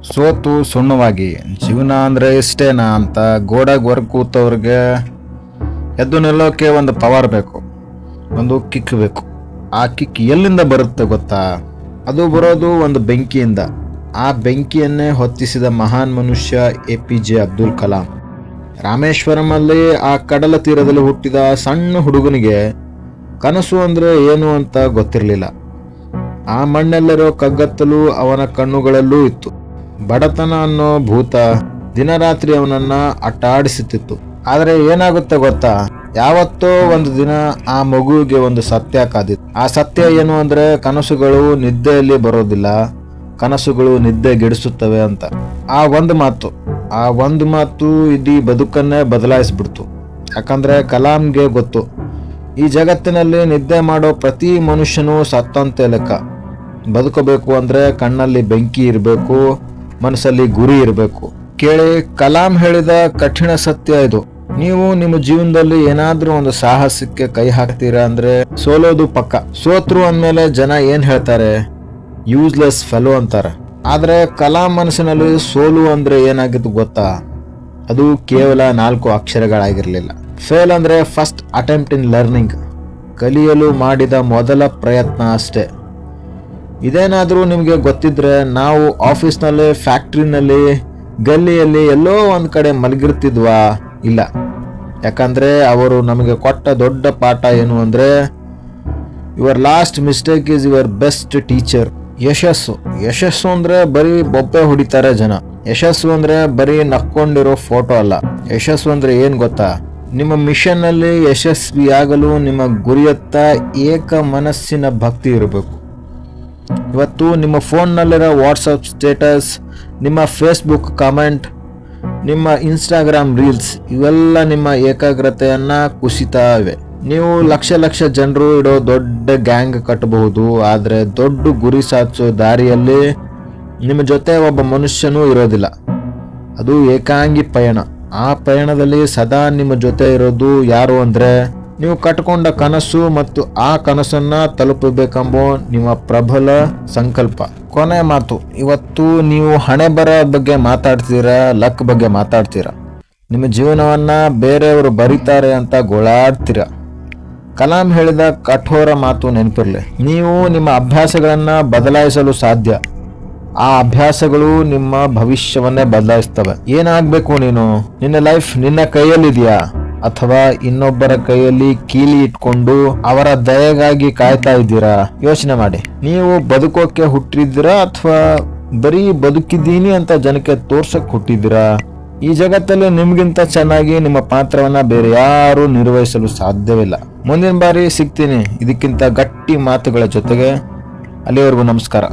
ಸೋತು ಸುಣ್ಣವಾಗಿ ಜೀವನ ಅಂದರೆ ಇಷ್ಟೇನಾ ಅಂತ ಗೋಡಾಗ ಹೊರಗೆ ಕೂತವ್ರಿಗೆ ಎದ್ದು ನಿಲ್ಲೋಕೆ ಒಂದು ಪವರ್ ಬೇಕು, ಒಂದು ಕಿಕ್ ಬೇಕು. ಆ ಕಿಕ್ ಎಲ್ಲಿಂದ ಬರುತ್ತೆ ಗೊತ್ತಾ? ಅದು ಬರೋದು ಒಂದು ಬೆಂಕಿಯಿಂದ. ಆ ಬೆಂಕಿಯನ್ನೇ ಹೊತ್ತಿಸಿದ ಮಹಾನ್ ಮನುಷ್ಯ APJ ಅಬ್ದುಲ್ ಕಲಾಂ. ರಾಮೇಶ್ವರಮಲ್ಲಿ ಆ ಕಡಲ ತೀರದಲ್ಲಿ ಹುಟ್ಟಿದ ಸಣ್ಣ ಹುಡುಗನಿಗೆ ಕನಸು ಅಂದರೆ ಏನು ಅಂತ ಗೊತ್ತಿರಲಿಲ್ಲ. ಆ ಮಣ್ಣೆಲ್ಲರೋ ಕಗ್ಗತ್ತಲು ಅವನ ಕಣ್ಣುಗಳಲ್ಲೂ ಇತ್ತು. ಬಡತನ ಅನ್ನೋ ಭೂತ ದಿನರಾತ್ರಿ ಅವನನ್ನ ಅಟ್ಟಾಡಿಸುತ್ತಿತ್ತು. ಆದರೆ ಏನಾಗುತ್ತೆ ಗೊತ್ತಾ? ಯಾವತ್ತೋ ಒಂದು ದಿನ ಆ ಮಗುವಿಗೆ ಒಂದು ಸತ್ಯ ಕಾದಿತ್ತು. ಆ ಸತ್ಯ ಏನು ಅಂದ್ರೆ ಕನಸುಗಳು ನಿದ್ದೆಯಲ್ಲಿ ಬರೋದಿಲ್ಲ, ಕನಸುಗಳು ನಿದ್ದೆಗೆಡಿಸುತ್ತವೆ ಅಂತ. ಆ ಒಂದು ಮಾತು ಇಡೀ ಬದುಕನ್ನೇ ಬದಲಾಯಿಸ್ಬಿಡ್ತು. ಯಾಕಂದ್ರೆ ಕಲಾಂಗೆ ಗೊತ್ತು, ಈ ಜಗತ್ತಿನಲ್ಲಿ ನಿದ್ದೆ ಮಾಡೋ ಪ್ರತಿ ಮನುಷ್ಯನೂ ಸತ್ತಂತೆ ಲೆಕ್ಕ. ಬದುಕಬೇಕು ಅಂದ್ರೆ ಕಣ್ಣಲ್ಲಿ ಬೆಂಕಿ ಇರಬೇಕು, ಮನಸ್ಸಲ್ಲಿ ಗುರಿ ಇರಬೇಕು. ಕೇಳಿ, ಕಲಾಂ ಹೇಳಿದ ಕಠಿಣ ಸತ್ಯ ಇದು. ನೀವು ನಿಮ್ಮ ಜೀವನದಲ್ಲಿ ಏನಾದ್ರೂ ಒಂದು ಸಾಹಸಕ್ಕೆ ಕೈ ಹಾಕ್ತೀರಾ ಅಂದ್ರೆ ಸೋಲೋದು ಪಕ್ಕ. ಸೋತ್ರು ಅಂದ್ಮೇಲೆ ಜನ ಏನ್ ಹೇಳ್ತಾರೆ? ಯೂಸ್ಲೆಸ್ ಫೆಲೋ ಅಂತಾರೆ. ಆದ್ರೆ ಕಲಾಂ ಮನಸ್ಸಿನಲ್ಲಿ ಸೋಲು ಅಂದ್ರೆ ಏನಾಗಿತ್ತು ಗೊತ್ತಾ? ಅದು ಕೇವಲ 4 ಅಕ್ಷರಗಳಾಗಿರ್ಲಿಲ್ಲ. ಫೇಲ್ ಅಂದ್ರೆ ಫಸ್ಟ್ ಅಟೆಂಪ್ಟ್ ಇನ್ ಲರ್ನಿಂಗ್, ಕಲಿಯಲು ಮಾಡಿದ ಮೊದಲ ಪ್ರಯತ್ನ ಅಷ್ಟೇ. ಇದೇನಾದರೂ ನಿಮಗೆ ಗೊತ್ತಿದ್ರೆ ನಾವು ಆಫೀಸ್ನಲ್ಲಿ, ಫ್ಯಾಕ್ಟ್ರಿನಲ್ಲಿ, ಗಲ್ಲಿಯಲ್ಲಿ ಎಲ್ಲೋ ಒಂದು ಕಡೆ ಮಲಗಿರ್ತಿದ್ವಾ? ಇಲ್ಲ. ಯಾಕಂದ್ರೆ ಅವರು ನಮಗೆ ಕೊಟ್ಟ ದೊಡ್ಡ ಪಾಠ ಏನು ಅಂದ್ರೆ, your last mistake is your best teacher. ಯಶಸ್ಸು ಅಂದ್ರೆ ಬರೀ ಬೊಬ್ಬೆ ಹೊಡಿತಾರೆ ಜನ. ಯಶಸ್ಸು ಅಂದ್ರೆ ಬರೀ ನಕ್ಕೊಂಡಿರೋ ಫೋಟೋ ಅಲ್ಲ. ಯಶಸ್ಸು ಅಂದ್ರೆ ಏನ್ ಗೊತ್ತಾ? ನಿಮ್ಮ ಮಿಷನ್ ನಲ್ಲಿ ಯಶಸ್ವಿಯಾಗಲು ನಿಮ್ಮ ಗುರಿಯತ್ತ ಏಕ ಮನಸ್ಸಿನ ಭಕ್ತಿ ಇರಬೇಕು. ಇವತ್ತು ನಿಮ್ಮ ಫೋನ್ನಲ್ಲಿರೋ ವಾಟ್ಸಪ್ ಸ್ಟೇಟಸ್, ನಿಮ್ಮ ಫೇಸ್ಬುಕ್ ಕಾಮೆಂಟ್, ನಿಮ್ಮ ಇನ್ಸ್ಟಾಗ್ರಾಮ್ ರೀಲ್ಸ್ ಇವೆಲ್ಲ ನಿಮ್ಮ ಏಕಾಗ್ರತೆಯನ್ನ ಕುಸಿತಾ ಇವೆ. ನೀವು ಲಕ್ಷ ಜನರು ಇಡೋ ದೊಡ್ಡ ಗ್ಯಾಂಗ್ ಕಟ್ಟಬಹುದು, ಆದ್ರೆ ದೊಡ್ಡ ಗುರಿ ಸಾಧಿಸೋ ದಾರಿಯಲ್ಲಿ ನಿಮ್ಮ ಜೊತೆ ಒಬ್ಬ ಮನುಷ್ಯನೂ ಇರೋದಿಲ್ಲ. ಅದು ಏಕಾಂಗಿ ಪಯಣ. ಆ ಪಯಣದಲ್ಲಿ ಸದಾ ನಿಮ್ಮ ಜೊತೆ ಇರೋದು ಯಾರು ಅಂದ್ರೆ ನೀವು ಕಟ್ಕೊಂಡ ಕನಸು ಮತ್ತು ಆ ಕನಸನ್ನ ತಲುಪಬೇಕೆಂಬ ನಿಮ್ಮ ಪ್ರಬಲ ಸಂಕಲ್ಪ. ಕೊನೆ ಮಾತು, ಇವತ್ತು ನೀವು ಹಣೆ ಬರ ಬಗ್ಗೆ ಮಾತಾಡ್ತೀರಾ, ಲಕ್ ಬಗ್ಗೆ ಮಾತಾಡ್ತೀರಾ, ನಿಮ್ಮ ಜೀವನವನ್ನ ಬೇರೆಯವರು ಬರೀತಾರೆ ಅಂತ ಗೋಳಾಡ್ತೀರಾ. ಕಲಾಂ ಹೇಳಿದ ಕಠೋರ ಮಾತು ನೆನಪಿರ್ಲಿ, ನೀವು ನಿಮ್ಮ ಅಭ್ಯಾಸಗಳನ್ನ ಬದಲಾಯಿಸಲು ಸಾಧ್ಯ. ಆ ಅಭ್ಯಾಸಗಳು ನಿಮ್ಮ ಭವಿಷ್ಯವನ್ನೇ ಬದಲಾಯಿಸ್ತವೆ. ಏನಾಗ್ಬೇಕು ನೀನು? ನಿನ್ನ ಲೈಫ್ ನಿನ್ನ ಕೈಯಲ್ಲಿದೆಯಾ, ಅಥವಾ ಇನ್ನೊಬ್ಬರ ಕೈಯಲ್ಲಿ ಕೀಲಿ ಇಟ್ಕೊಂಡು ಅವರ ದಯೆಗಾಗಿ ಕಾಯ್ತಾ ಇದ್ದೀರಾ? ಯೋಚನೆ ಮಾಡಿ. ನೀವು ಬದುಕೋಕೆ ಹುಟ್ಟಿದ್ದೀರಾ ಅಥವಾ ಬರೀ ಬದುಕಿದ್ದೀನಿ ಅಂತ ಜನಕ್ಕೆ ತೋರ್ಸಕ್ ಹುಟ್ಟಿದ್ದೀರಾ? ಈ ಜಗತ್ತಲ್ಲಿ ನಿಮ್ಗಿಂತ ಚೆನ್ನಾಗಿ ನಿಮ್ಮ ಪಾತ್ರವನ್ನ ಬೇರೆ ಯಾರು ನಿರ್ವಹಿಸಲು ಸಾಧ್ಯವಿಲ್ಲ. ಮುಂದಿನ ಬಾರಿ ಸಿಗ್ತೀನಿ ಇದಕ್ಕಿಂತ ಗಟ್ಟಿ ಮಾತುಗಳ ಜೊತೆಗೆ. ಅಲ್ಲಿವರೆಗೂ ನಮಸ್ಕಾರ.